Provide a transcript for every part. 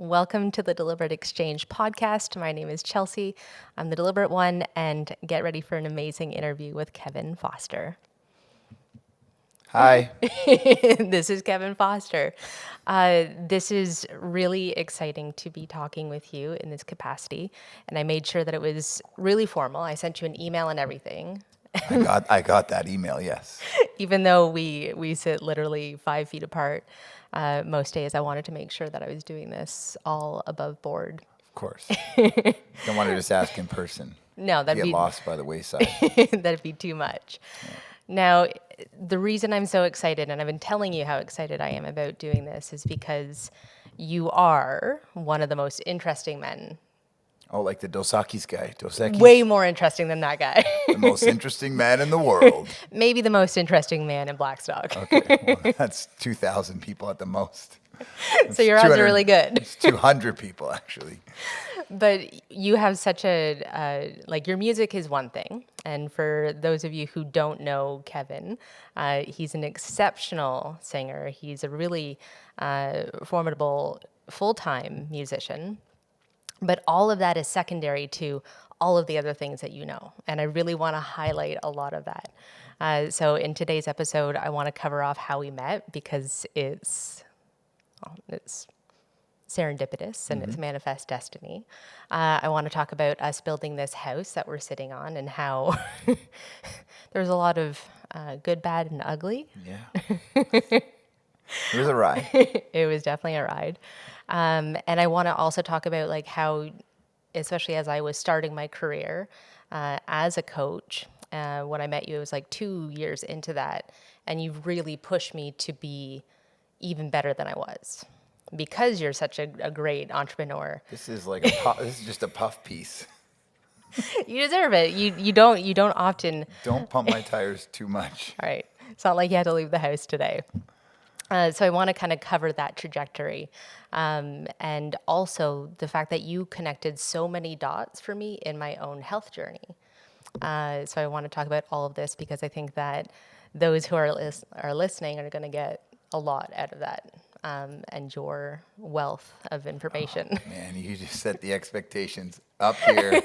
Welcome to the Deliberate Exchange podcast. My name is Chelsea. I'm the Deliberate One, and get ready for an amazing interview with Kevin Foster. Hi. This is Kevin Foster. This is really exciting to be talking with you in this capacity, and I made sure that it was really formal. I sent you an email and everything. I got that email, yes. Even though we sit literally 5 feet apart most days, I wanted to make sure that I was doing this all above board. Of course. Don't want to just ask in person. No, that'd Get be lost by the wayside. that'd be too much. Now, the reason I'm so excited, and I've been telling you how excited I am about doing this, is because you are one of the most interesting men. Oh, like the Dos Equis? Way more interesting than that guy. The most interesting man in the world. Maybe the most interesting man in Blackstock. Okay, well, that's 2,000 people at the most. So your odds are really good. It's 200 people, actually. But you have such like your music is one thing. And for those of you who don't know Kevin, he's an exceptional singer. He's a really formidable full-time musician. But all of that is secondary to all of the other things that you know. And I really want to highlight a lot of that. So in today's episode, I want to cover off how we met because it's serendipitous and it's manifest destiny. I want to talk about us building this house that we're sitting on and how there's a lot of good, bad, and ugly. Yeah. It was a ride. It was definitely a ride. And I want to also talk about like how, especially as I was starting my career as a coach, when I met you, it was like 2 years into that. And you've really pushed me to be even better than I was because you're such a great entrepreneur. This is like this is just a puff piece. You deserve it. You don't often. Don't pump my tires too much. All right. It's not like you had to leave the house today. So I want to kind of cover that trajectory. And also the fact that you connected so many dots for me in my own health journey. So I want to talk about all of this because I think that those who are listening are going to get a lot out of that and your wealth of information. Oh, man, you just set the expectations up here.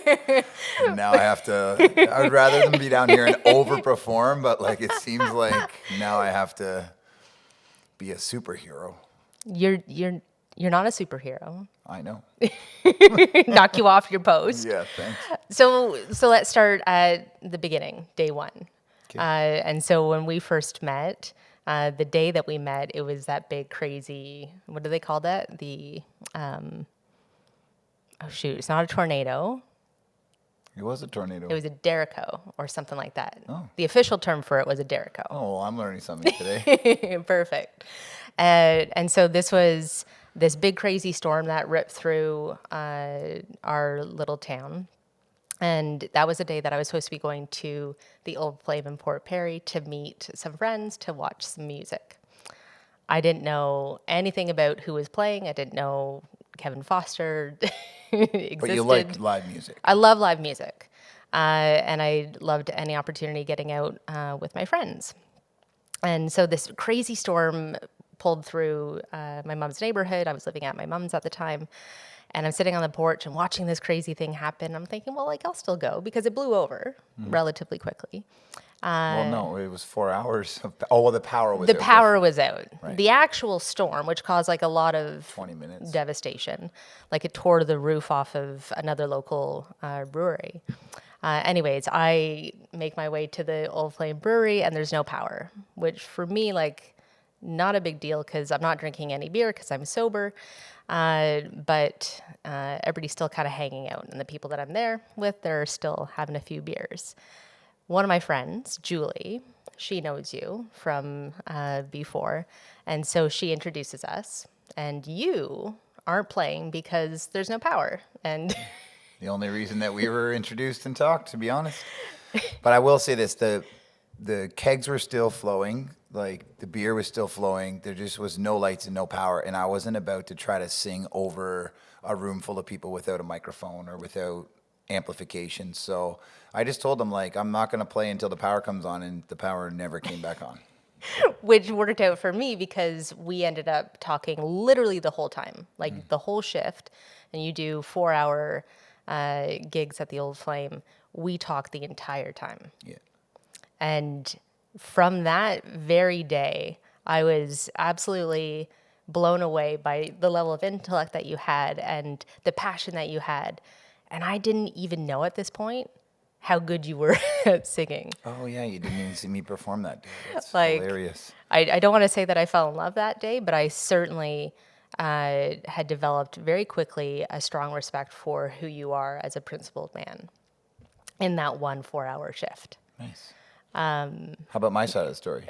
And now I would rather them be down here and overperform, but like it seems like now I have to be a superhero. You're not a superhero. I know. Knock you off your post. Yeah, thanks. So let's start at the beginning, day one. Okay. And so when we first met, the day that we met, it was that big crazy. What do they call that? It's not a tornado. It was a tornado. It was a Derico or something like that. Oh. The official term for it was a Derico. Oh, well, I'm learning something today. Perfect. And so this was this big crazy storm that ripped through our little town. And that was the day that I was supposed to be going to the Old Flame in Port Perry to meet some friends to watch some music. I didn't know anything about who was playing. I didn't know Kevin Foster existed. But you like live music. I love live music. And I loved any opportunity getting out with my friends. And so this crazy storm pulled through my mom's neighborhood. I was living at my mom's at the time. And I'm sitting on the porch and watching this crazy thing happen. I'm thinking, well, like, I'll still go because it blew over relatively quickly. Well, no, it was 4 hours. The power was out. The power was out. Right. The actual storm, which caused like a lot of 20 minutes. devastation, like it tore the roof off of another local brewery. Anyways, I make my way to the Old Flame Brewery and there's no power, which for me, like, not a big deal because I'm not drinking any beer because I'm sober. But everybody's still kind of hanging out. And the people that I'm there with, they're still having a few beers. One of my friends, Julie, she knows you from before. And so she introduces us. And you aren't playing because there's no power. And The only reason that we were introduced and talked, to be honest. But I will say this, the kegs were still flowing. Like, the beer was still flowing. There just was no lights and no power. And I wasn't about to try to sing over a room full of people without a microphone or without amplification. So I just told them, like, I'm not going to play until the power comes on. And the power never came back on. which worked out for me because we ended up talking literally the whole time, like the whole shift. And you do 4-hour gigs at the Old Flame. We talk the entire time. Yeah. And from that very day, I was absolutely blown away by the level of intellect that you had and the passion that you had. And I didn't even know at this point how good you were at singing. Oh yeah, you didn't even see me perform that day. That's Like, hilarious. I don't want to say that I fell in love that day, but I certainly had developed very quickly a strong respect for who you are as a principled man in that 4-hour shift. Nice. How about my side of the story?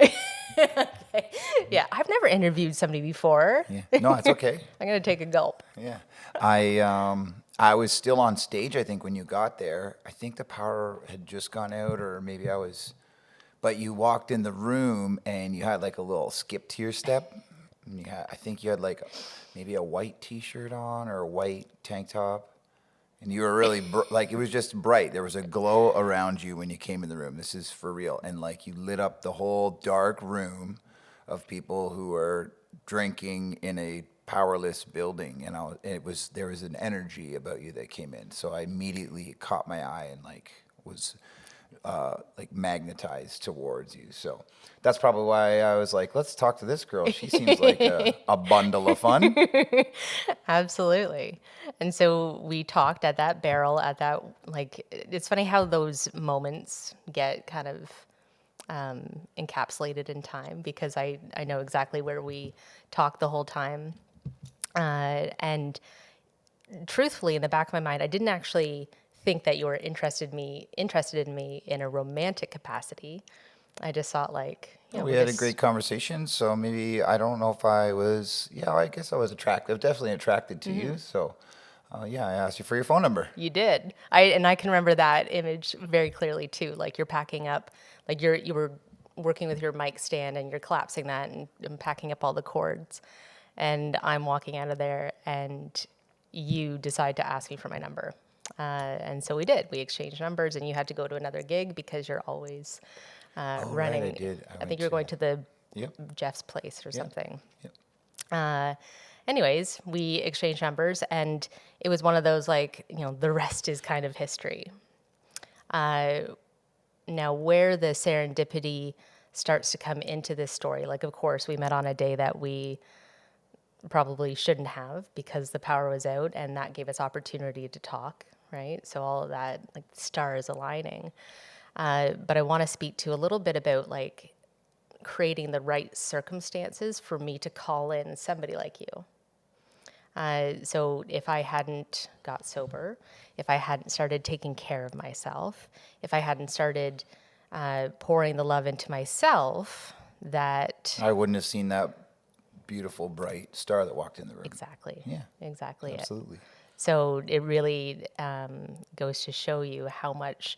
Yeah, I've never interviewed somebody before. Yeah. No, it's okay. I'm going to take a gulp. Yeah. I was still on stage, I think, when you got there. I think the power had just gone out, or maybe I was, but you walked in the room and you had like a little skip to your step. And I think you had like maybe a white t-shirt on or a white tank top. And you were really, like, it was just bright. There was a glow around you when you came in the room. This is for real. And like, you lit up the whole dark room of people who were drinking in a powerless building. And there was an energy about you that came in. So I immediately caught my eye and like was like magnetized towards you. So that's probably why I was like, let's talk to this girl. She seems like a bundle of fun. Absolutely. And so we talked at that barrel, at that, like, it's funny how those moments get kind of encapsulated in time because I know exactly where we talked the whole time. And truthfully, in the back of my mind, I didn't actually think that you were interested in me in a romantic capacity. I just thought like, you know, We had a great conversation, so maybe I don't know if I was. Yeah, I guess I was attractive, definitely attracted to you. So, yeah, I asked you for your phone number. You did. I can remember that image very clearly too. Like you're packing up, like you were working with your mic stand and you're collapsing that and packing up all the cords, and I'm walking out of there and you decide to ask me for my number. And so we did. We exchanged numbers, and you had to go to another gig because you're always running. Right, I did. I think you were going to the Yep. Jeff's place or something. Yep. Anyways, we exchanged numbers, and it was one of those like, you know, the rest is kind of history. Now, where the serendipity starts to come into this story, like, of course, we met on a day that we probably shouldn't have because the power was out, and that gave us opportunity to talk, right? So all of that, like, stars aligning. But I want to speak to a little bit about like creating the right circumstances for me to call in somebody like you. So if I hadn't got sober, if I hadn't started taking care of myself, if I hadn't started pouring the love into myself, that I wouldn't have seen that beautiful, bright star that walked in the room. exactly, Yeah, exactly it. absolutely. So it really goes to show you how much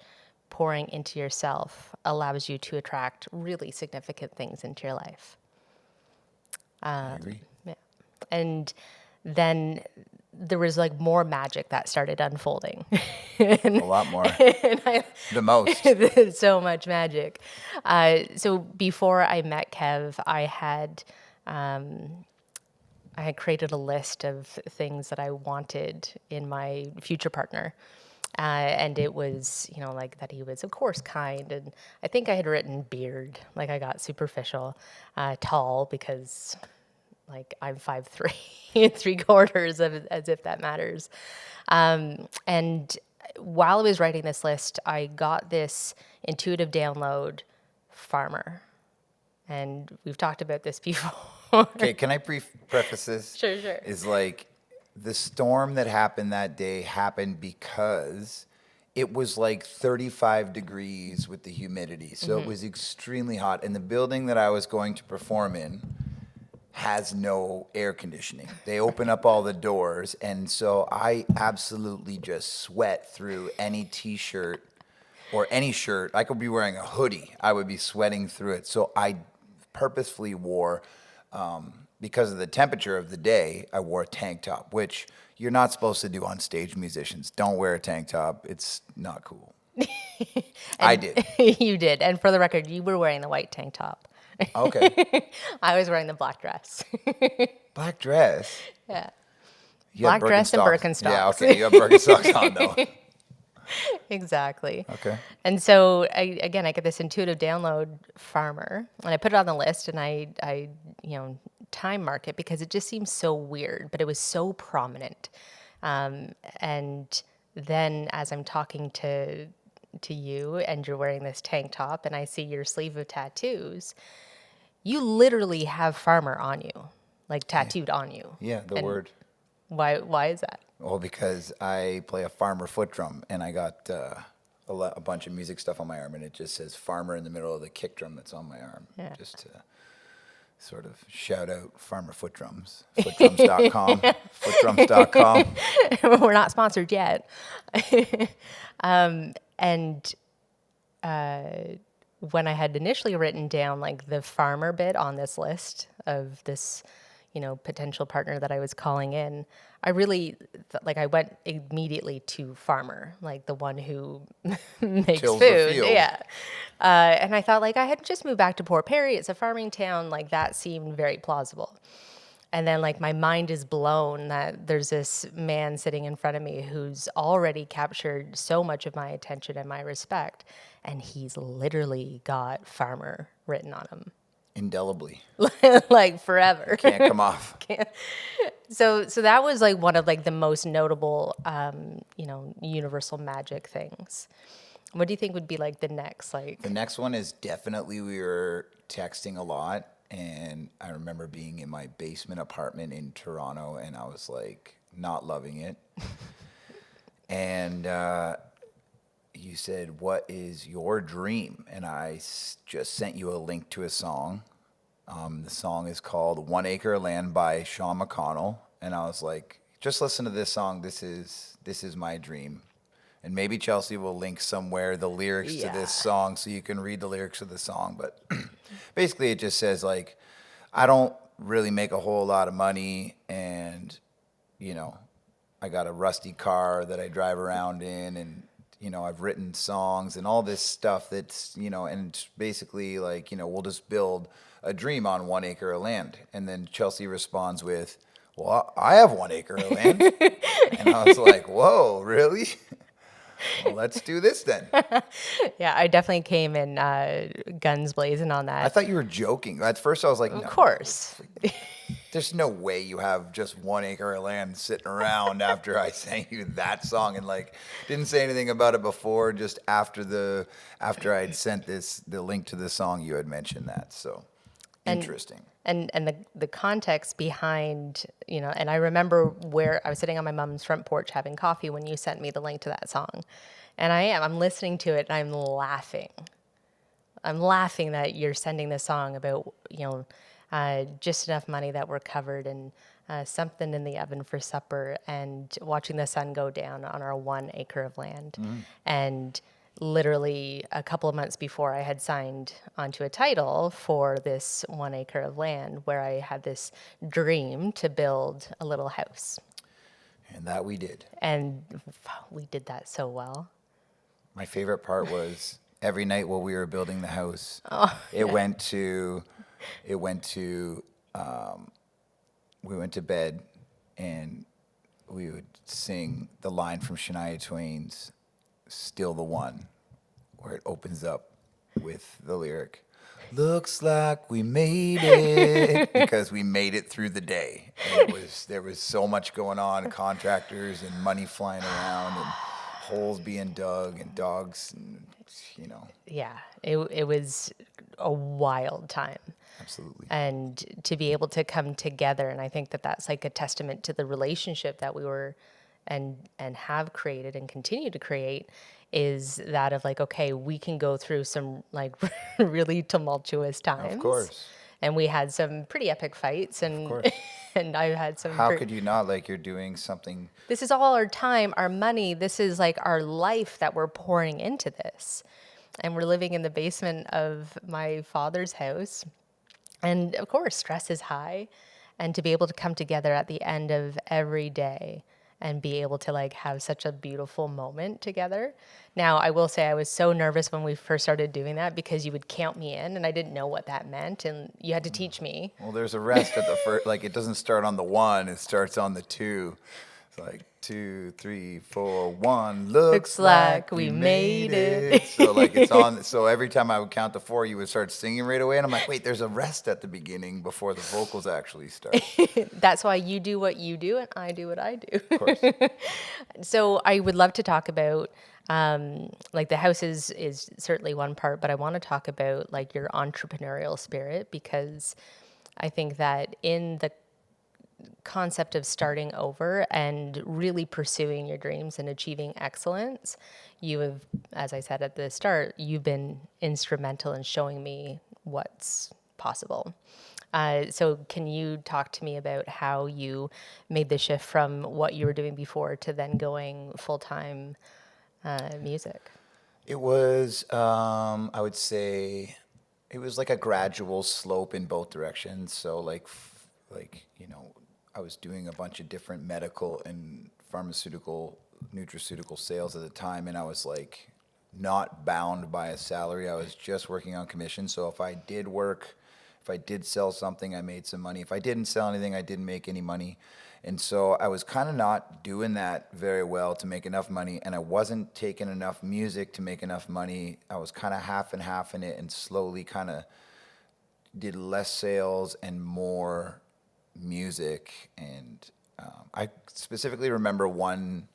pouring into yourself allows you to attract really significant things into your life. I agree. Yeah. And then there was like more magic that started unfolding. A lot more. The most. So much magic. So before I met Kev, I had created a list of things that I wanted in my future partner. And it was, you know, like that he was, of course, kind. And I think I had written beard, like I got superficial, tall, because like I'm 5'3", and 3/4, as if that matters. And while I was writing this list, I got this intuitive download, farmer. And we've talked about this before. Okay, can I preface this? Sure. Is like the storm that happened that day happened because it was like 35 degrees with the humidity. So it was extremely hot. And the building that I was going to perform in has no air conditioning. They open up all the doors. And so I absolutely just sweat through any t-shirt or any shirt. I could be wearing a hoodie. I would be sweating through it. So I purposefully wore, because of the temperature of the day, I wore a tank top, which you're not supposed to do on stage. Musicians don't wear a tank top. It's not cool. I did. You did. And for the record, you were wearing the white tank top. Okay. I was wearing the black dress. Black dress. Yeah. You had Black dress and Birkenstocks. Yeah, Birkenstocks. okay. You have Birkenstocks on though. Exactly. Okay. And so I get this intuitive download farmer, and I put it on the list, and I time mark it because it just seems so weird, but it was so prominent. And then as I'm talking to you, and you're wearing this tank top, and I see your sleeve of tattoos, you literally have farmer on you, like tattooed on you. Yeah, the And word. why is that? Well, because I play a farmer foot drum, and I got a bunch of music stuff on my arm, and it just says farmer in the middle of the kick drum that's on my arm. Yeah. Just to sort of shout out farmer foot drums. Footdrums.com. Footdrums.com. We're not sponsored yet. And when I had initially written down like the farmer bit on this list of this, potential partner that I was calling in, I really I went immediately to farmer, like the one who makes Tills the food. field. Yeah. And I thought like I had just moved back to Port Perry. It's a farming town. Like that seemed very plausible. And then like my mind is blown that there's this man sitting in front of me who's already captured so much of my attention and my respect. And he's literally got farmer written on him. Indelibly. Like forever. Can't come off. So that was like one of like the most notable, universal magic things. What do you think would be like the next The next one is definitely we were texting a lot. And I remember being in my basement apartment in Toronto, and I was like not loving it. And you said, "What is your dream?" And I just sent you a link to a song. The song is called "One Acre of Land" by Sean McConnell, and I was like, "Just listen to this song. This is my dream." And maybe Chelsea will link somewhere the lyrics to this song so you can read the lyrics of the song. But basically, it just says, like, I don't really make a whole lot of money, and, I got a rusty car that I drive around in, and, I've written songs and all this stuff that's, and it's basically like, we'll just build a dream on 1 acre of land. And then Chelsea responds with, "Well, I have 1 acre of land." And I was like, whoa, really? Well, let's do this then. Yeah, I definitely came in guns blazing on that. I thought you were joking. At first, I was like, Of no, course. there's no way you have just 1 acre of land sitting around after I sang you that song, and like didn't say anything about it before. Just after I'd sent the link to the song, you had mentioned that. So interesting. And the context behind, and I remember where I was sitting on my mom's front porch having coffee when you sent me the link to that song. And I'm listening to it and I'm laughing. I'm laughing that you're sending this song about, just enough money that we're covered and something in the oven for supper and watching the sun go down on our 1 acre of land. And literally a couple of months before I had signed onto a title for this 1 acre of land where I had this dream to build a little house. And that we did. And we did that so well. My favorite part was every night while we were building the house, we went to bed and we would sing the line from Shania Twain's "Still the One," where it opens up with the lyric, "Looks like we made it," because we made it through the day. And there was so much going on, contractors and money flying around and holes being dug and dogs, and Yeah, it was a wild time. Absolutely. And to be able to come together, and I think that that's like a testament to the relationship that we were and have created and continue to create, is that of like, okay, we can go through some like really tumultuous times. Of course. And we had some pretty epic fights, and and I had some. How could you not? Like, you're doing something. This is all our time, our money. This is like our life that we're pouring into this, and we're living in the basement of my father's house. And of course, stress is high. And to be able to come together at the end of every day and be able to like have such a beautiful moment together. Now, I will say I was so nervous when we first started doing that because you would count me in and I didn't know what that meant and you had to teach me. Well, there's a rest at the first. Like it doesn't start on the one; it starts on the two. It's like 2, 3, 4, 1. Looks Looks like like we we made made it. it. So like it's on. So every time I would count to 4, you would start singing right away, and I'm like, wait, there's a rest at the beginning before the vocals actually start. That's why you do what you do and I do what I do. Of course. So I would love to talk about like the house is certainly one part, but I want to talk about like your entrepreneurial spirit because I think that in the concept of starting over and really pursuing your dreams and achieving excellence, you have, as I said at the start, you've been instrumental in showing me what's possible. So can you talk to me about how you made the shift from what you were doing before to then going full-time music? It was, I would say, it was like a gradual slope in both directions. So like I was doing a bunch of different medical and pharmaceutical, nutraceutical sales at the time, and I was like not bound by a salary. I was just working on commission. So if I did work, if I did sell something, I made some money. If I didn't sell anything, I didn't make any money. And so I was kind of not doing that very well to make enough money, and I wasn't taking enough music to make enough money. I was kind of half and half in it, and slowly kind of did less sales and more music. And I specifically remember one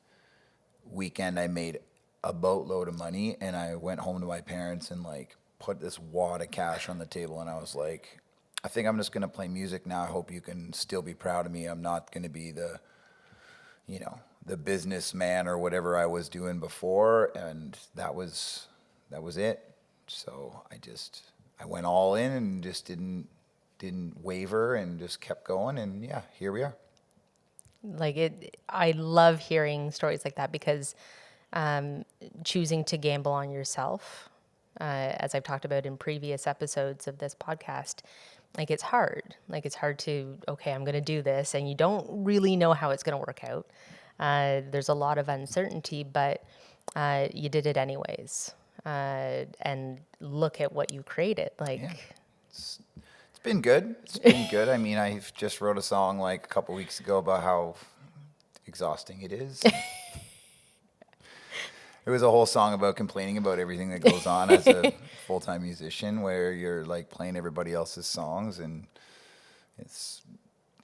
weekend I made a boatload of money, and I went home to my parents and like put this wad of cash on the table, and I was like, I think I'm just gonna play music now. I hope you can still be proud of me. I'm not gonna be the, the businessman or whatever I was doing before, and that was it. So I went all in and just didn't waver and just kept going, and yeah, here we are. Like I love hearing stories like that because choosing to gamble on yourself, as I've talked about in previous episodes of this podcast, like it's hard. Like it's hard to, okay, I'm going to do this, and you don't really know how it's going to work out. There's a lot of uncertainty, but you did it anyways. And look at what you created. Yeah. Like, It's been good. It's been good. I mean, I just wrote a song like a couple weeks ago about how exhausting it is. It was a whole song about complaining about everything that goes on as a full-time musician, where you're like playing everybody else's songs, and it's,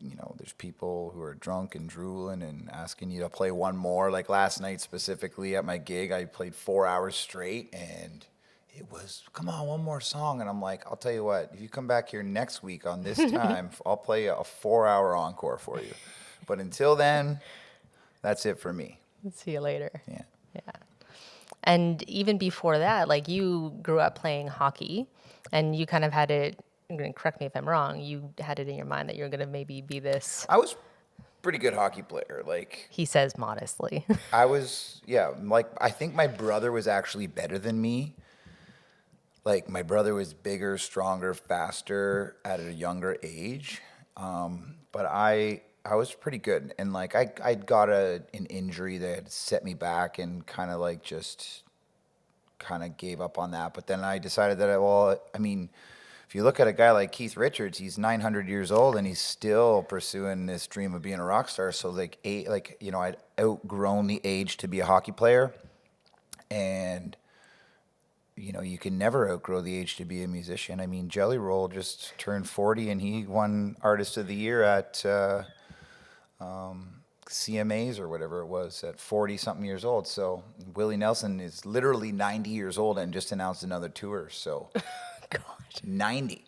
there's people who are drunk and drooling and asking you to play one more. Like last night specifically at my gig, I played 4 hours straight, and it was, come on, one more song. And I'm like, I'll tell you what, if you come back here next week on this time, I'll play a 4-hour encore for you. But until then, that's it for me. see you later. Yeah. Yeah. And even before that, like you grew up playing hockey and you kind of had it, correct me if I'm wrong, you had it in your mind that you're going to maybe be this, I was pretty good hockey player. Like he says modestly. I was, yeah, like I think my brother was actually better than me. Like my brother was bigger, stronger, faster at a younger age. But I was pretty good, and like I got an injury that had set me back, and kind of like just kind of gave up on that. But then I decided that I mean, if you look at a guy like Keith Richards, he's 900 years old and he's still pursuing this dream of being a rock star. So I'd outgrown the age to be a hockey player, and you can never outgrow the age to be a musician. I mean, Jelly Roll just turned 40 and he won Artist of the Year at CMAs or whatever it was at 40 something years old. So Willie Nelson is literally 90 years old and just announced another tour. So God. 90.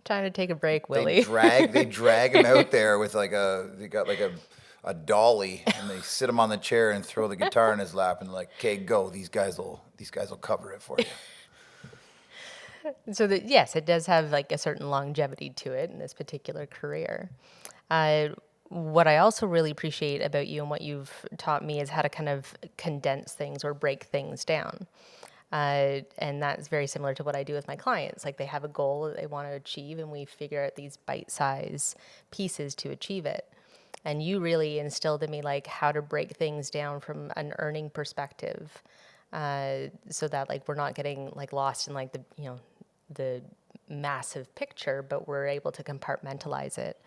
Trying to take a break, They Willie. drag him out there with they got like a dolly, and they sit him on the chair and throw the guitar in his lap and like, okay, go. These guys will cover it for you. So that, yes, it does have like a certain longevity to it in this particular career. What I also really appreciate about you and what you've taught me is how to kind of condense things or break things down. And that's very similar to what I do with my clients. Like they have a goal that they want to achieve, and we figure out these bite-sized pieces to achieve it. And you really instilled in me like how to break things down from an earning perspective, so that like we're not getting like lost in like the, you know, the massive picture, but we're able to compartmentalize it,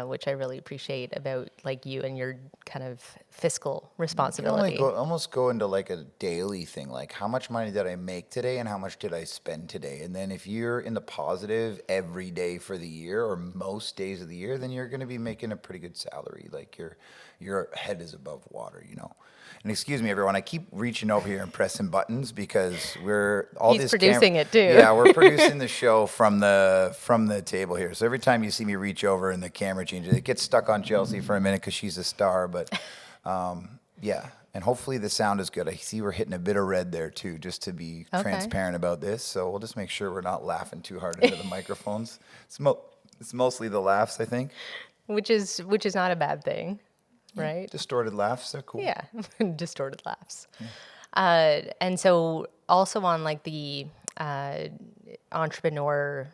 which I really appreciate about like you and your kind of fiscal You can only responsibility. almost go into like a daily thing, like how much money did I make today and how much did I spend today? And then if you're in the positive every day for the year or most days of the year, then you're going to be making a pretty good salary. Like your head is above water, you know. And excuse me, everyone, I keep reaching over here and pressing buttons because we're all He's this producing it too. Yeah, we're producing the show from the table here. So every time you see me reach over and the camera changes, it gets stuck on Chelsea for a minute because she's a star. But yeah, and hopefully the sound is good. I see we're hitting a bit of red there too, just to be Okay. transparent about this. So we'll just make sure we're not laughing too hard into the microphones. It's mostly the laughs, I think. Which is not a bad thing, right? Distorted laughs, they're cool. Yeah, distorted laughs. And so also on like the entrepreneur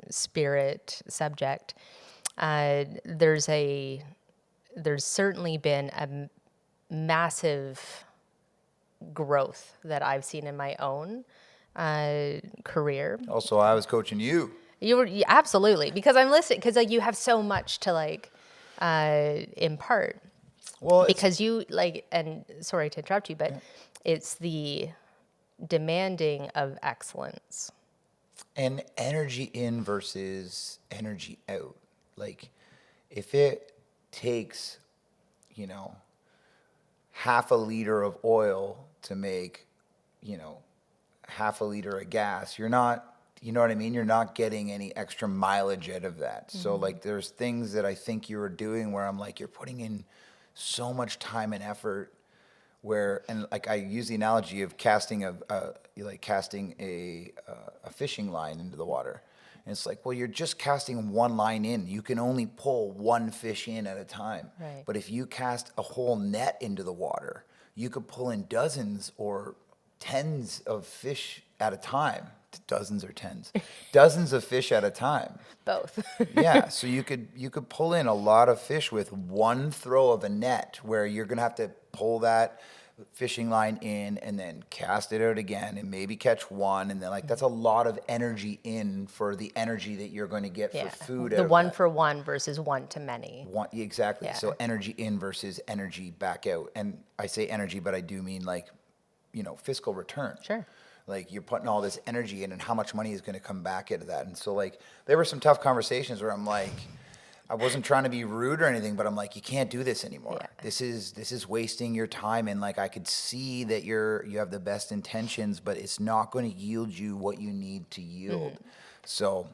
spirit subject, there's certainly been a massive growth that I've seen in my own career. Also, I was coaching you. Absolutely, because I'm listening, because like you have so much to like impart. Well, Because you like, and sorry to interrupt you, but it's the demanding of excellence. and energy in versus energy out. Like, if it takes, you know, half a liter of oil to make, you know, half a liter of gas, you're not, you know what I mean? You're not getting any extra mileage out of that. So, like, there's things that I think you are doing where I'm like, you're putting in so much time and effort where, and like I use the analogy of casting a fishing line into the water. And it's like, well, you're just casting one line in. You can only pull one fish in at a time. Right. But if you cast a whole net into the water, you could pull in dozens or tens of fish at a time. Dozens or tens, dozens of fish at a time. Both. Yeah, so you could pull in a lot of fish with one throw of a net, where you're gonna have to pull that fishing line in and then cast it out again and maybe catch one, and then like that's a lot of energy in for the energy that you're going to get Yeah. for food. The out of one that. for one versus one to many. One, exactly. Yeah. So energy in versus energy back out, and I say energy, but I do mean like, you know, fiscal return. Sure. Like you're putting all this energy in, and how much money is going to come back out of that. And so like there were some tough conversations where I'm like, I wasn't trying to be rude or anything, but I'm like, you can't do this anymore. Yeah. This is wasting your time. And like I could see that you have the best intentions, but it's not going to yield you what you need to yield. So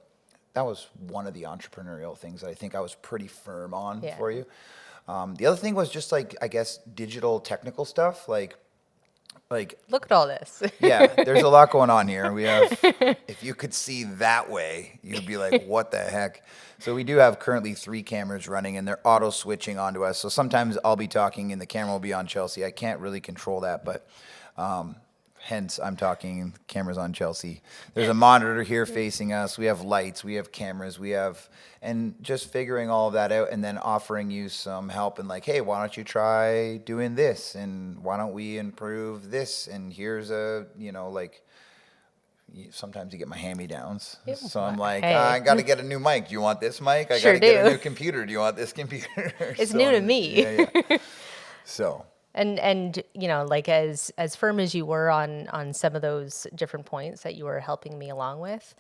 that was one of the entrepreneurial things that I think I was pretty firm on Yeah. for you. The other thing was just like, I guess, digital technical stuff. Like Look at all this. yeah, there's a lot going on here. We have, if you could see that way, you'd be like, what the heck? So we do have currently 3 cameras running, and they're auto switching onto us. So sometimes I'll be talking and the camera will be on Chelsea. I can't really control that, but hence I'm talking, camera's on Chelsea. There's a monitor here facing us. We have lights, we have cameras, and just figuring all of that out and then offering you some help and like, hey, why don't you try doing this? And why don't we improve this? And here's sometimes you get my hand-me-downs. So I'm like, Hey. I got to get a new mic. Do you want this mic? I Sure got to get do. a new computer. Do you want this computer? It's new to me. Yeah. So. And you know, like as firm as you were on some of those different points that you were helping me along with,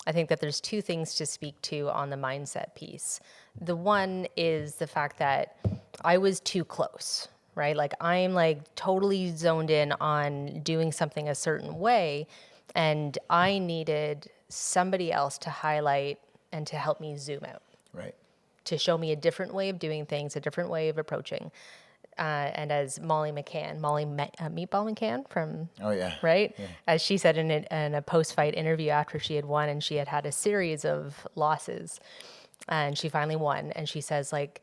I think that there's 2 things to speak to on the mindset piece. The one is the fact that I was too close, right? Like I'm like totally zoned in on doing something a certain way, and I needed somebody else to highlight and to help me zoom out, Right. to show me a different way of doing things, a different way of approaching. And as Meatball McCann from, Oh yeah. right? Yeah. As she said in a post-fight interview after she had won, and she had a series of losses, and she finally won. And she says, like,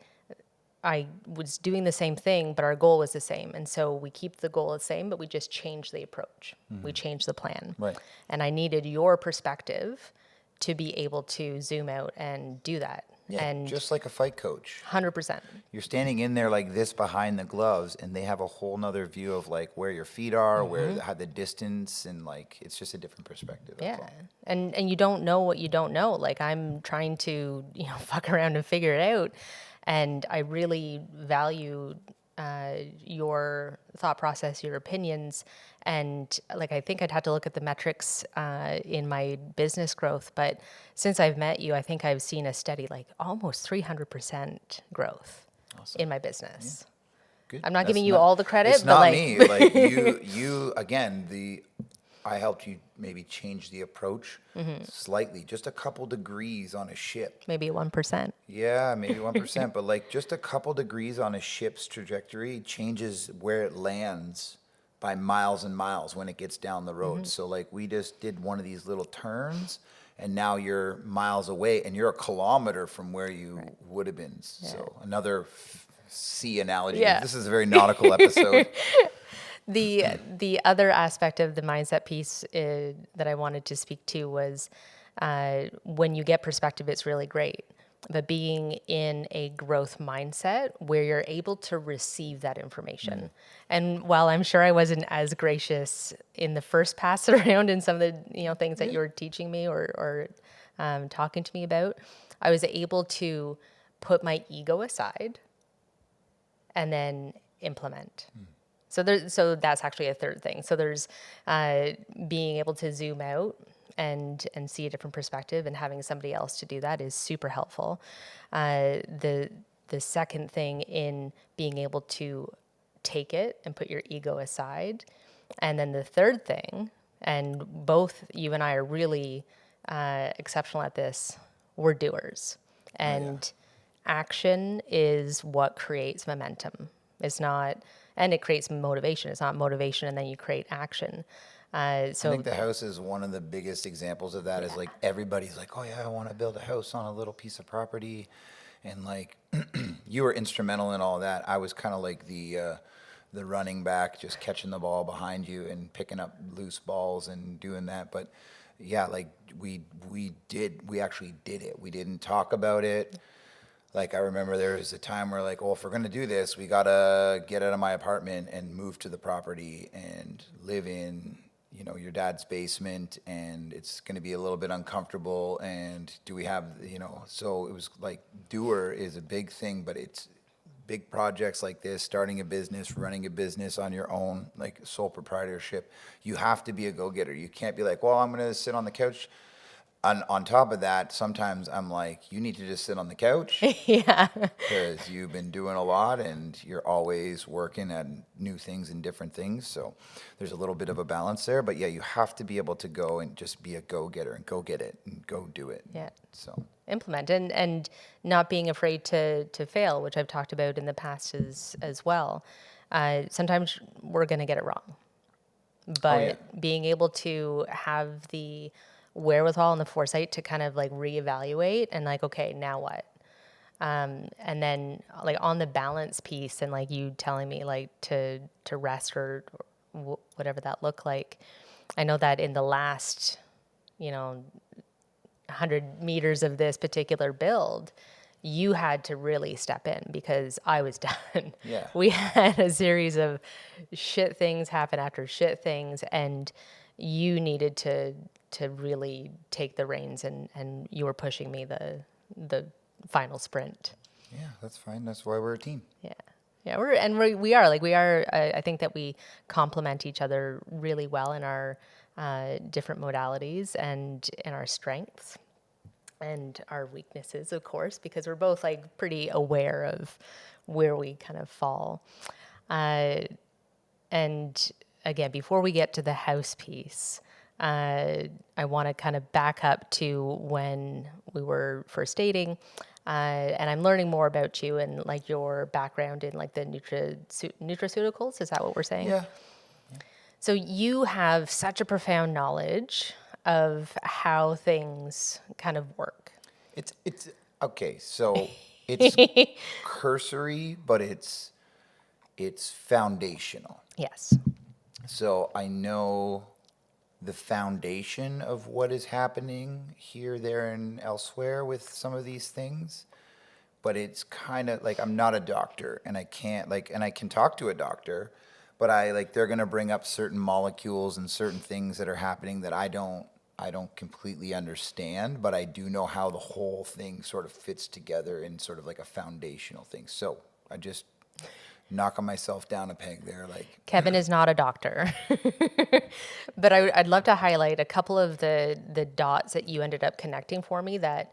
I was doing the same thing, but our goal was the same. And so we keep the goal the same, but we just changed the approach. We changed the plan. Right. And I needed your perspective to be able to zoom out and do that. Yeah, And just like a fight coach. 100%. You're standing in there like this behind the gloves, and they have a whole nother view of like where your feet are, how the distance, and like it's just a different perspective. That's Yeah. all. And you don't know what you don't know. Like I'm trying to, fuck around and figure it out. And I really value your thought process, your opinions. And like, I think I'd have to look at the metrics in my business growth. But since I've met you, I think I've seen a steady, like almost 300% growth in my business. Good. I'm not That's giving you all the credit, It's but not like, me. Like you again. I helped you maybe change the approach slightly, just a couple degrees on a ship. maybe 1%. Yeah, maybe 1%, but like just a couple degrees on a ship's trajectory changes where it lands by miles and miles when it gets down the road. So like we just did one of these little turns, and now you're miles away, and you're a kilometer from where you would have been. So another sea analogy. Yeah. This is a very nautical episode. The other aspect of the mindset piece that I wanted to speak to was when you get perspective, it's really great. But being in a growth mindset where you're able to receive that information. And while I'm sure I wasn't as gracious in the first pass around in some of the things that you were teaching me or talking to me about, I was able to put my ego aside and then implement. So that's actually a third thing. So there's being able to zoom out and see a different perspective, and having somebody else to do that is super helpful. The second thing in being able to take it and put your ego aside, and then the third thing, and both you and I are really exceptional at this. We're doers, and action is what creates momentum. It's not, and it creates motivation. It's not motivation and then you create action. I think the house is one of the biggest examples of that. Is like everybody's like, oh yeah, I want to build a house on a little piece of property, and like you were instrumental in all that. I was kind of like the running back, just catching the ball behind you and picking up loose balls and doing that. But yeah, like we actually did it. We didn't talk about it. Like I remember there was a time where like, well, if we're gonna do this, we gotta get out of my apartment and move to the property and live in, your dad's basement, and it's gonna be a little bit uncomfortable. And do we have, so it was like doer is a big thing, but it's big projects like this, starting a business, running a business on your own, like sole proprietorship. You have to be a go-getter. You can't be like, well, I'm gonna sit on the couch. On top of that, sometimes I'm like, you need to just sit on the couch yeah. because you've been doing a lot and you're always working at new things and different things. So there's a little bit of a balance there. But yeah, you have to be able to go and just be a go-getter and go get it and go do it. Yeah. So Implement and not being afraid to fail, which I've talked about in the past as well. Sometimes we're going to get it wrong, but being able to have the wherewithal and the foresight to kind of like reevaluate and like, okay, now what? And then like on the balance piece and like you telling me like to rest or whatever that looked like. I know that in the last, 100 meters of this particular build, you had to really step in because I was done. Yeah. We had a series of shit things happen after shit things, and you needed to really take the reins, and you were pushing me the final sprint. yeah, that's fine. That's why we're a team. Yeah. Yeah, we are. I think that we complement each other really well in our different modalities and in our strengths and our weaknesses, of course, because we're both like pretty aware of where we kind of fall. And again, before we get to the house piece, I want to kind of back up to when we were first dating. And I'm learning more about you and like your background in like the nutraceuticals. Is that what we're saying? Yeah. So you have such a profound knowledge of how things kind of work. It's okay. So it's cursory, but it's foundational. Yes. So I know the foundation of what is happening here, there, and elsewhere with some of these things. but it's kind of like I'm not a doctor and I can't like, and I can talk to a doctor, but I like, they're going to bring up certain molecules and certain things that are happening that I don't completely understand, but I do know how the whole thing sort of fits together in sort of like a foundational thing. So I just knocking myself down a peg there, like Kevin is not a doctor, but I'd love to highlight a couple of the dots that you ended up connecting for me that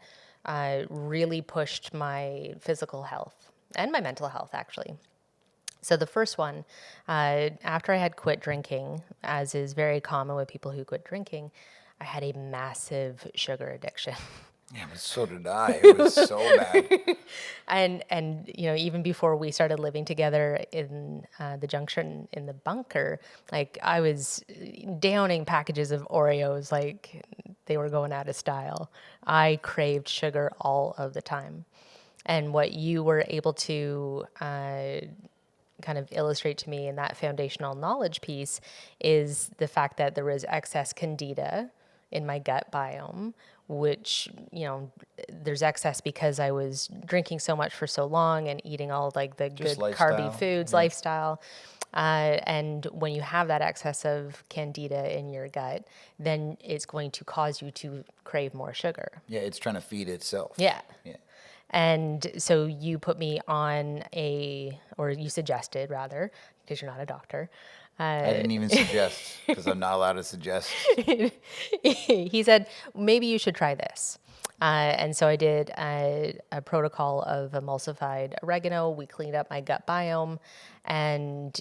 really pushed my physical health and my mental health, actually. So the first one, after I had quit drinking, as is very common with people who quit drinking, I had a massive sugar addiction. yeah, but so did I. It was so bad. And you know, even before we started living together in the junction in the bunker, like I was downing packages of Oreos like they were going out of style. I craved sugar all of the time. And what you were able to kind of illustrate to me in that foundational knowledge piece is the fact that there was excess candida in my gut biome, which, you know, there's excess because I was drinking so much for so long and eating all like the Just good carby lifestyle. foods, Yeah. lifestyle. And when you have that excess of candida in your gut, then it's going to cause you to crave more sugar. Yeah, it's trying to feed itself. Yeah. Yeah. And so you put me on or you suggested rather, because you're not a doctor. I didn't even suggest because I'm not allowed to suggest. He said, maybe you should try this. And so I did a protocol of emulsified oregano. We cleaned up my gut biome. And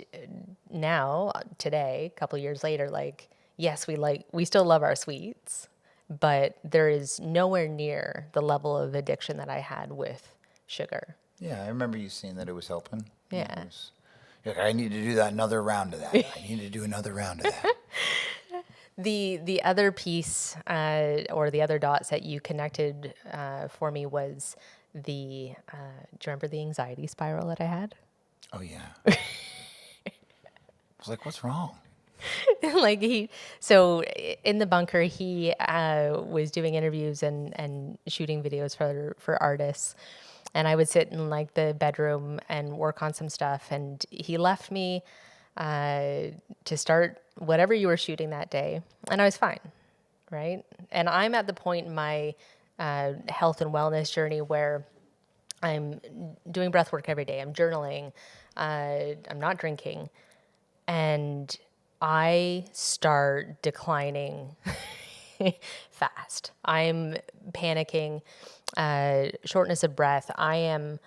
now, today, a couple years later, like, yes, we still love our sweets, but there is nowhere near the level of addiction that I had with sugar. Yeah, I remember you saying that it was helping. Yeah. It was, you're like, I need to do that another round of that. I need to do another round of that. The other piece or the other dots that you connected for me was do you remember the anxiety spiral that I had? Oh yeah. I was like, what's wrong? Like so in the bunker, he was doing interviews and shooting videos for artists. And I would sit in like the bedroom and work on some stuff. And he left me to start whatever you were shooting that day. And I was fine, right? And I'm at the point in my health and wellness journey where I'm doing breath work every day. I'm journaling. I'm not drinking. And I start declining fast. I'm panicking, shortness of breath. I am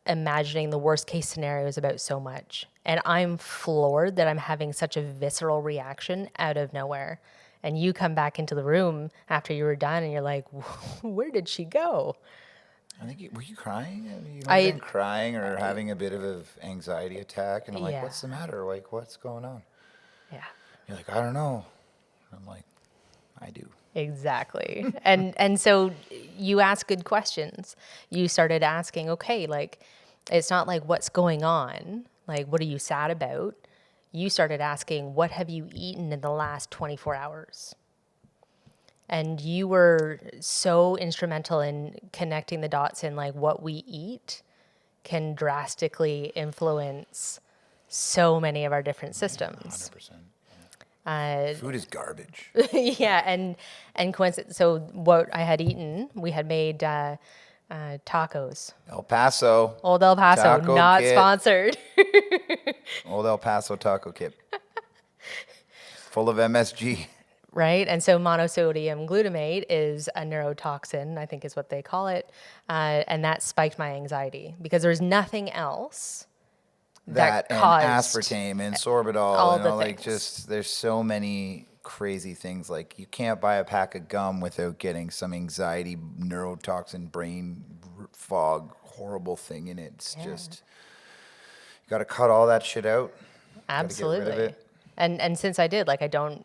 imagining the worst case scenarios about so much. And I'm floored that I'm having such a visceral reaction out of nowhere. And you come back into the room after you were done and you're like, where did she go? I think were you crying? You might I- have been crying or having a bit of an anxiety attack, and I'm like, Yeah. what's the matter? Like, what's going on? Yeah. You're like, I don't know. I'm like, I do. Exactly. And so you ask good questions. You started asking, okay, like it's not like what's going on? Like what are you sad about? You started asking, what have you eaten in the last 24 hours? And you were so instrumental in connecting the dots in like what we eat can drastically influence so many of our different systems. 100%. Food is garbage. Yeah, and coincidence. So what I had eaten, we had made tacos. El Paso. Old El Paso, Taco not kit. sponsored. Old El Paso taco kit. Full of MSG. Right, and so monosodium glutamate is a neurotoxin, I think is what they call it, and that spiked my anxiety because there's nothing else that And caused aspartame and sorbitol all and the all, like things. just there's so many crazy things. Like you can't buy a pack of gum without getting some anxiety neurotoxin brain fog horrible thing in it. It's just you got to cut all that shit out. Absolutely. Gotta get rid of it. And since I did, like I don't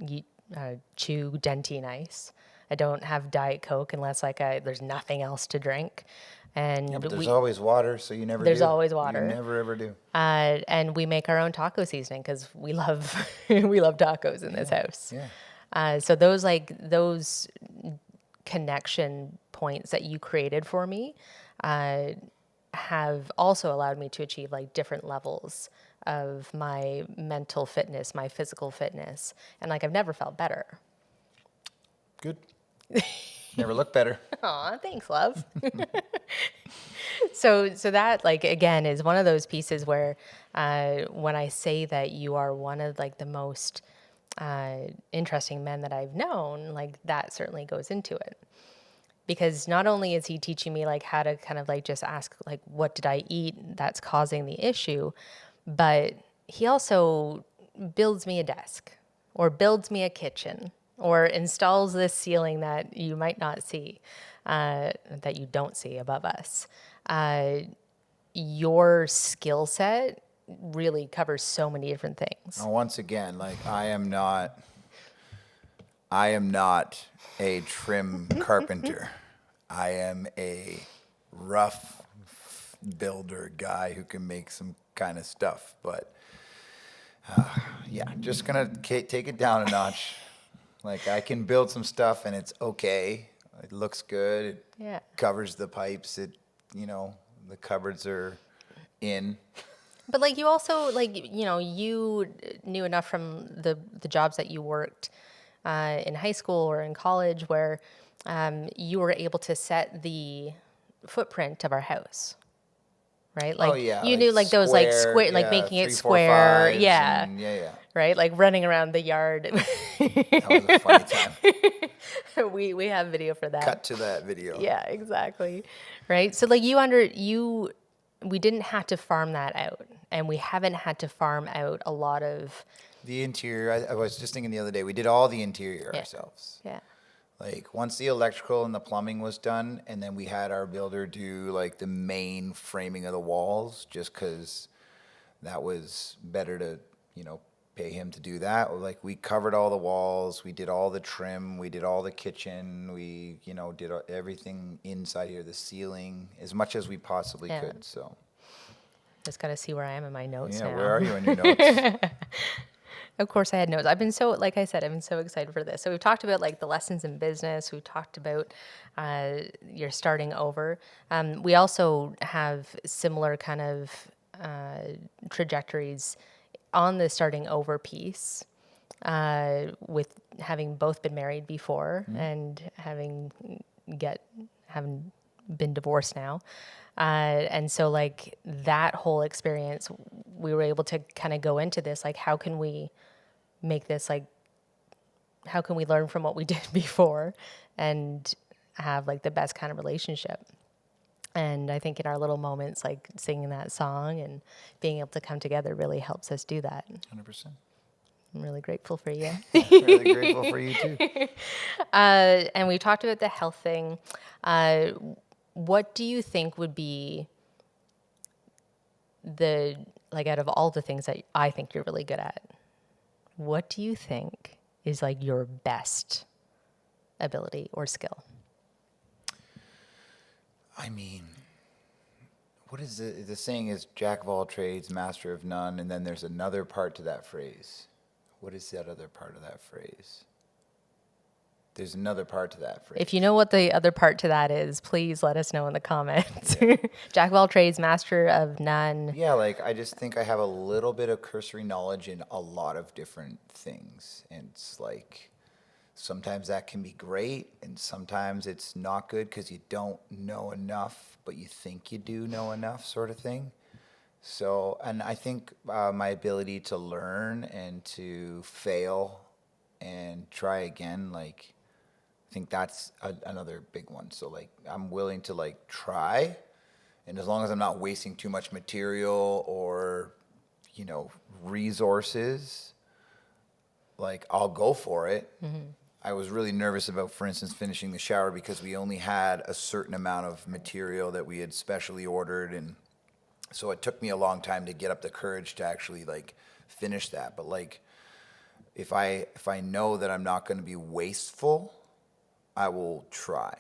eat, chew Dentine ice. I don't have Diet Coke unless like there's nothing else to drink. And Yeah, but there's always water, so you never There's do. always water. You never ever do. and we make our own taco seasoning because we love we love tacos in this house. Yeah. So those connection points that you created for me have also allowed me to achieve like different levels of my mental fitness, my physical fitness. And like I've never felt better. Good. Never looked better. Aw, thanks, love. So that like again is one of those pieces where when I say that you are one of like the most interesting men that I've known, like that certainly goes into it. Because not only is he teaching me like how to kind of like just ask like what did I eat that's causing the issue, but he also builds me a desk or builds me a kitchen or installs this ceiling that you might not see, that you don't see above us. Your skill set really covers so many different things. Now, once again, like I am not a trim carpenter. I am a rough builder guy who can make some kind of stuff. But yeah, just gonna take it down a notch. Like I can build some stuff and it's okay. It looks good. It Yeah. covers the pipes. The cupboards are in. But like you also like you knew enough from the jobs that you worked in high school or in college where you were able to set the footprint of our house, right? Like Yeah, you like knew like those like square, like yeah, making it 3, 4, square, 5s, yeah, and yeah. right? Like running around the yard. That was a funny time. we have video for that. Cut to that video. Yeah, exactly. Right. So like we didn't have to farm that out, and we haven't had to farm out a lot of The interior, I was just thinking the other day, we did all the interior Yeah. ourselves. yeah. Like once the electrical and the plumbing was done, and then we had our builder do like the main framing of the walls, just because that was better to, pay him to do that. Like we covered all the walls, we did all the trim, we did all the kitchen, we, did everything inside here, the ceiling, as much as we possibly Yeah. could. So Just got to see where I am in my notes yeah, now. where are you in your notes? Of course, I had notes. I've been so, like I said, I've been so excited for this. So we've talked about like the lessons in business. We've talked about your starting over. We also have similar kind of trajectories on the starting over piece, with having both been married before and having been divorced now. And so like that whole experience, we were able to kind of go into this, like, how can we make this like, how can we learn from what we did before and have like the best kind of relationship? And I think in our little moments, like singing that song and being able to come together really helps us do that. 100%. I'm really grateful for you. Really grateful for you too. And we talked about the health thing. What do you think would be out of all the things that I think you're really good at, what do you think is like your best ability or skill? I mean, what is the saying is jack of all trades, master of none, and then there's another part to that phrase. What is that other part of that phrase? There's another part to that phrase. If you know what the other part to that is, please let us know in the comments. Yeah. Jack of all trades, master of none. Yeah, like I just think I have a little bit of cursory knowledge in a lot of different things. And it's like sometimes that can be great, and sometimes it's not good because you don't know enough, but you think you do know enough, sort of thing. So, and I think my ability to learn and to fail and try again, like, I think that's another big one. So, like, I'm willing to, like, try, and as long as I'm not wasting too much material or, resources, like, I'll go for it. Mm-hmm. I was really nervous about, for instance, finishing the shower because we only had a certain amount of material that we had specially ordered, and so it took me a long time to get up the courage to actually like finish that. But like, if I know that I'm not going to be wasteful, I will try.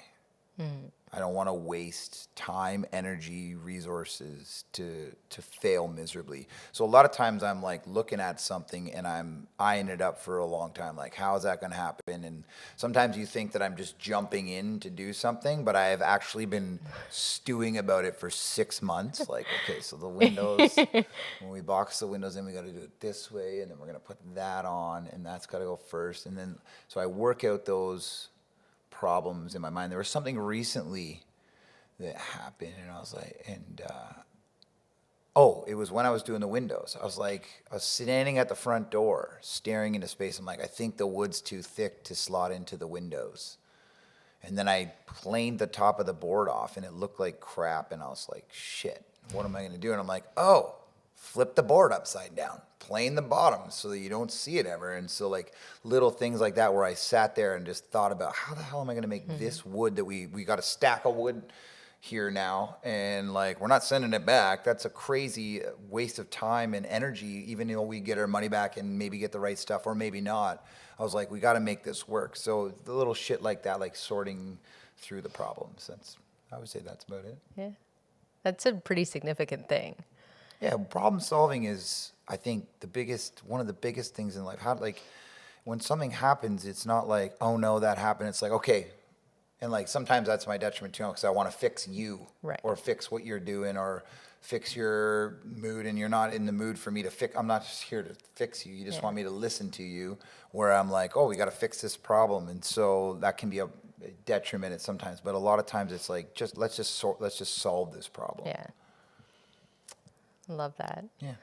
I don't want to waste time, energy, resources to fail miserably. So a lot of times I'm like looking at something and I'm eyeing it up for a long time. Like, how is that going to happen? And sometimes you think that I'm just jumping in to do something, but I have actually been stewing about it for 6 months. Like, okay, so the windows, when we box the windows in, we got to do it this way, and then we're going to put that on, and that's got to go first. And then, so I work out those problems in my mind. There was something recently that happened, and I was like, it was when I was doing the windows. I was standing at the front door, staring into space. I'm like, I think the wood's too thick to slot into the windows. And then I planed the top of the board off, and it looked like crap. And I was like, shit, what am I going to do? And I'm like, flip the board upside down, plane the bottom so that you don't see it ever. And so like little things like that, where I sat there and just thought about how the hell am I going to make this wood that we got a stack of wood here now, and like we're not sending it back. That's a crazy waste of time and energy, even though we get our money back and maybe get the right stuff or maybe not. I was like, we got to make this work. So the little shit like that, like sorting through the problems, I would say that's about it. Yeah. That's a pretty significant thing. Yeah, problem solving is, I think, one of the biggest things in life. How, like, when something happens, it's not like, oh no, that happened. It's like, okay. And like sometimes that's my detriment too, because I want to fix you, right, or fix what you're doing, or fix your mood, and you're not in the mood for me to fix. I'm not just here to fix you. You just want me to listen to you. Where I'm like, oh, we got to fix this problem, and so that can be a detriment at sometimes. But a lot of times it's like, let's just solve this problem. Yeah. Love that. Yeah.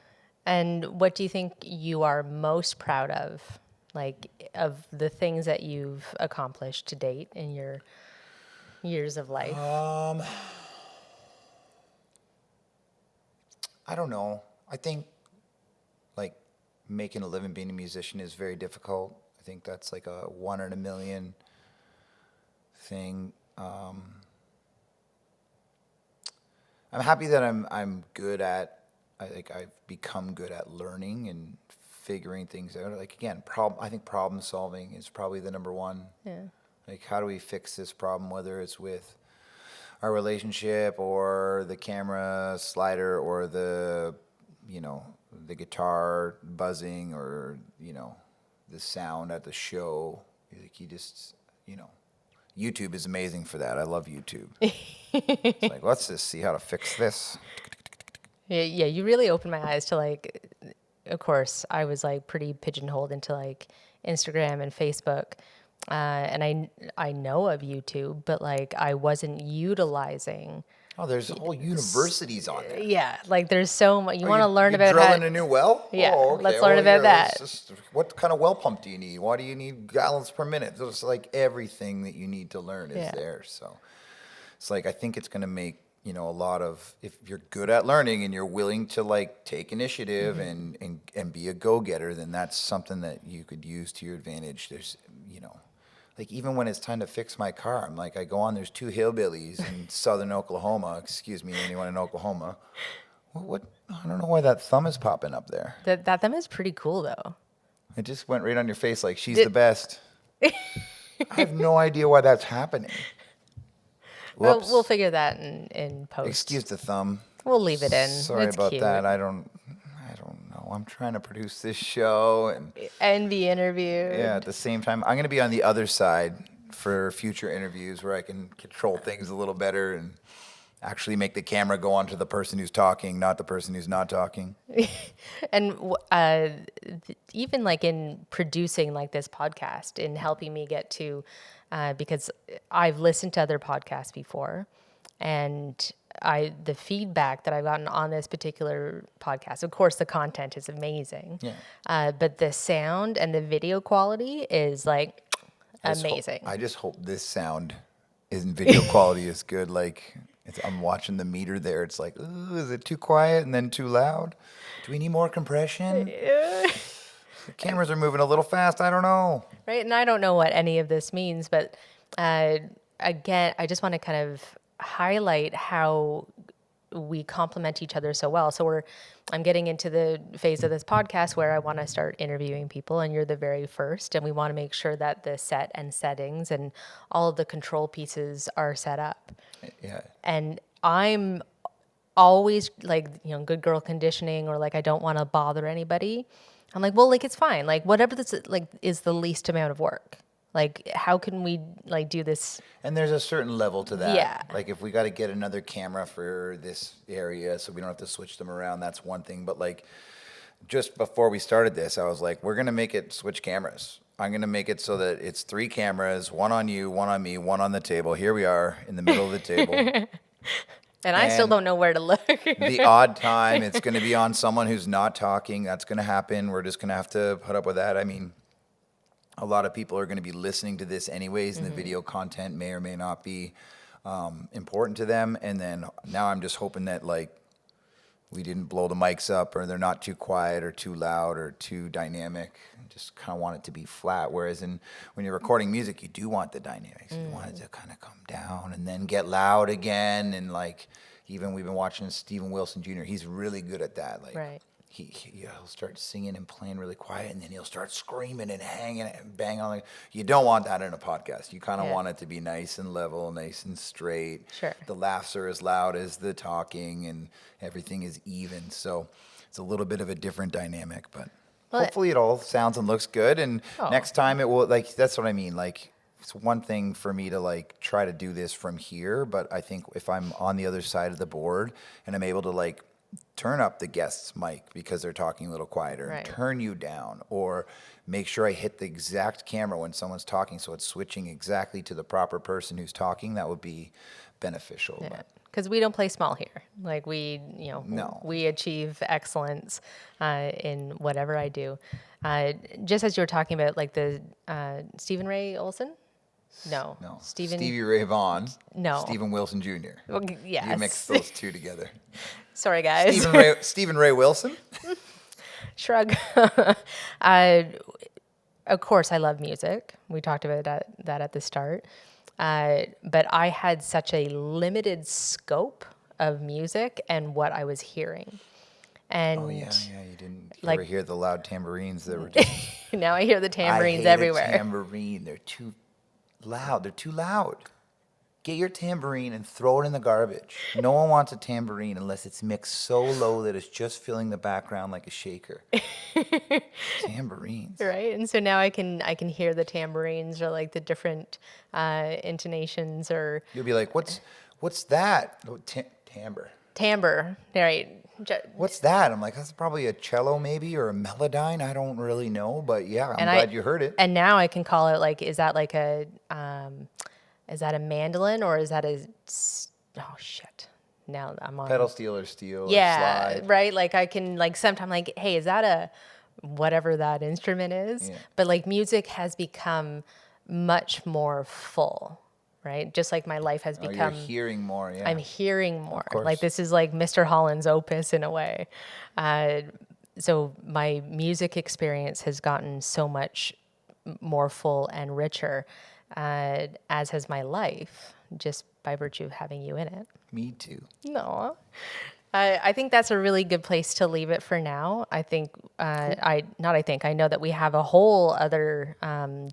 And what do you think you are most proud of, like, of the things that you've accomplished to date in your years of life? I don't know. I think, like, making a living being a musician is very difficult. I think that's like a 1 in a million thing. I'm happy that I'm good at. I've become good at learning and figuring things out. Like, again, I think problem solving is probably the number one. Yeah. Like, how do we fix this problem, whether it's with our relationship or the camera slider or the guitar buzzing, or, the sound at the show. Like, YouTube is amazing for that. I love YouTube. It's like, let's just see how to fix this. Yeah, you really opened my eyes to, like, of course, I was like pretty pigeonholed into like Instagram and Facebook. And I know of YouTube, but like I wasn't utilizing. Oh, there's whole universities on there. Yeah, like there's so much. You want to learn you're about drilling a new well? Yeah, oh, okay. let's learn about that. What kind of well pump do you need? Why do you need gallons per minute? So it's like everything that you need to learn is there. So it's like, I think it's going to make, a lot of, if you're good at learning and you're willing to like take initiative and be a go-getter, then that's something that you could use to your advantage. There's, like, even when it's time to fix my car, I'm like, I go on, there's 2 hillbillies in southern Oklahoma. Excuse me, anyone in Oklahoma. What? I don't know why that thumb is popping up there. That thumb is pretty cool, though. It just went right on your face like she's the best. I have no idea why that's happening. Well, we'll figure that in post. Excuse the thumb. We'll leave it in. Sorry it's about cute. that. I don't know. I'm trying to produce this show and be interviewed. Yeah, at the same time, I'm going to be on the other side for future interviews where I can control things a little better and actually make the camera go on to the person who's talking, not the person who's not talking. And even like in producing like this podcast, in helping me get to, because I've listened to other podcasts before, and the feedback that I've gotten on this particular podcast, of course, the content is amazing. Yeah. But the sound and the video quality is like amazing. I just hope this sound and video quality is good. Like, I'm watching the meter there. It's like, ooh, is it too quiet and then too loud? Do we need more compression? The cameras are moving a little fast. I don't know. Right, and I don't know what any of this means, but again, I just want to kind of highlight how we complement each other so well. So I'm getting into the phase of this podcast where I want to start interviewing people, and you're the very first, and we want to make sure that the set and settings and all of the control pieces are set up. Yeah. And I'm always like, good girl conditioning, or like, I don't want to bother anybody. I'm like, well, like, it's fine. Like, whatever this like is the least amount of work. Like, how can we like do this? And there's a certain level to that. Yeah. Like if we got to get another camera for this area so we don't have to switch them around, that's one thing. But like just before we started this, I was like, we're going to make it switch cameras. I'm going to make it so that it's 3 cameras, one on you, one on me, one on the table. Here we are in the middle of the table. And I still don't know where to look. The odd time it's going to be on someone who's not talking. That's going to happen. We're just going to have to put up with that. I mean, a lot of people are going to be listening to this anyways, and the video content may or may not be important to them. And then now I'm just hoping that like we didn't blow the mics up, or they're not too quiet or too loud or too dynamic. I just kind of want it to be flat. Whereas when you're recording music, you do want the dynamics. You want it to kind of come down and then get loud again. And like even we've been watching Steven Wilson Jr. He's really good at that. Like Right. He'll start singing and playing really quiet, and then he'll start screaming and hanging and banging on. You don't want that in a podcast. You kind of want it to be nice and level, nice and straight. Sure. The laughs are as loud as the talking, and everything is even. So it's a little bit of a different dynamic, but hopefully it all sounds and looks good. And next time it will, like, that's what I mean. Like, it's one thing for me to like try to do this from here, but I think if I'm on the other side of the board and I'm able to like turn up the guest's mic because they're talking a little quieter, Right. turn you down, or make sure I hit the exact camera when someone's talking so it's switching exactly to the proper person who's talking, that would be beneficial. Yeah. But Because we don't play small here. Like No. we achieve excellence in whatever I do. Just as you were talking about, like the Stephen Ray Olsen. No, Stevie Ray Vaughan, No. Stephen Wilson Jr. Well, yes. You mix those two together. Sorry, guys. Stephen Ray Wilson? Shrug. Of course, I love music. We talked about that at the start. But I had such a limited scope of music and what I was hearing. And Oh, yeah, you didn't Like- ever hear the loud tambourines that were just... now I hear the tambourines I hate everywhere. a tambourine. They're too loud. They're too loud. Get your tambourine and throw it in the garbage. No one wants a tambourine unless it's mixed so low that it's just filling the background like a shaker. Tambourines. Right, and so now I can hear the tambourines, or like the different intonations, or You'll be like, what's that? Oh, timbre. timbre. Right. What's that? I'm like, that's probably a cello maybe, or a melodyne. I don't really know, but yeah, I'm And glad you heard it. And now I can call it like, is that like a mandolin, or is that oh shit. Now I'm on Pedal steel or steel or Yeah, slide. right. Like I can like sometimes like, hey, is that a whatever that instrument is? Yeah. But like music has become much more full, right? Just like my life has Oh, become. you're hearing more, yeah. I'm hearing more. course. Like this is like Mr. Holland's opus in a way. So my music experience has gotten so much more full and richer, as has my life, just by virtue of having you in it. Me too. No. I think that's a really good place to leave it for now. I think, I know that we have a whole other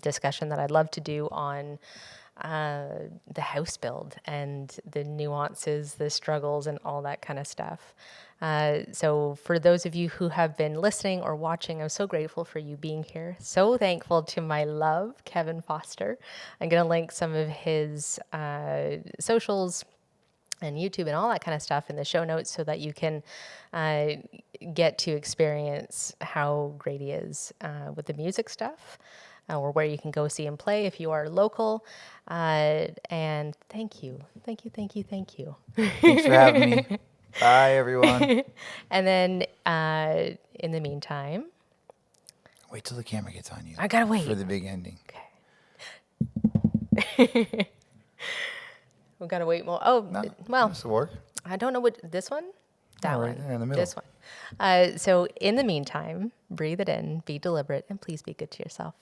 discussion that I'd love to do on the house build and the nuances, the struggles, and all that kind of stuff. So for those of you who have been listening or watching, I'm so grateful for you being here. So thankful to my love, Kevin Foster. I'm going to link some of his socials and YouTube and all that kind of stuff in the show notes so that you can get to experience how great he is with the music stuff, or where you can go see him play if you are local. And thank you. Thank you. Thanks for having me. Bye, everyone. And then in the meantime, Wait till the camera gets on you. I gotta wait. For the big ending. Okay. We gotta wait more. Oh, No, well, this will work. I don't know what this one. That right one. there in the middle. This one. So in the meantime, breathe it in, be deliberate, and please be good to yourself.